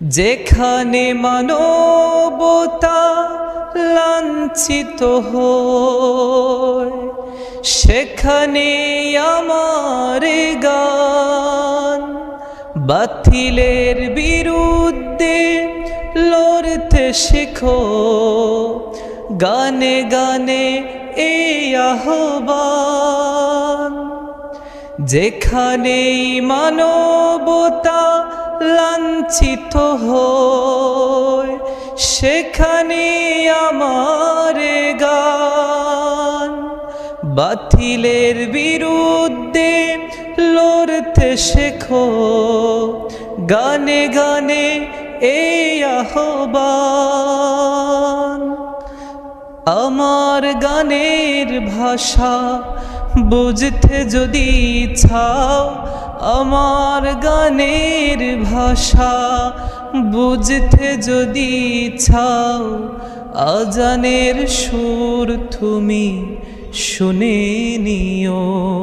যেখানে মানবতা লাঞ্ছিত হয় সেখানে আমার গান। বাতিলের বিরুদ্ধে লড়তে শেখো, গানে গানে এই আহ্বান। যেখানে মানবতা লাঞ্ছিত হয় সেখানে আমার গান। বাতিলের বিরুদ্ধে লড়তে শেখো, গানে গানে এই আহ্বান। আমার গানের ভাষা বুঝতে যদি চাও, আমার গানের ভাষা বুঝতে যদি চাও, আজানের সুর তুমি শুনে নিও।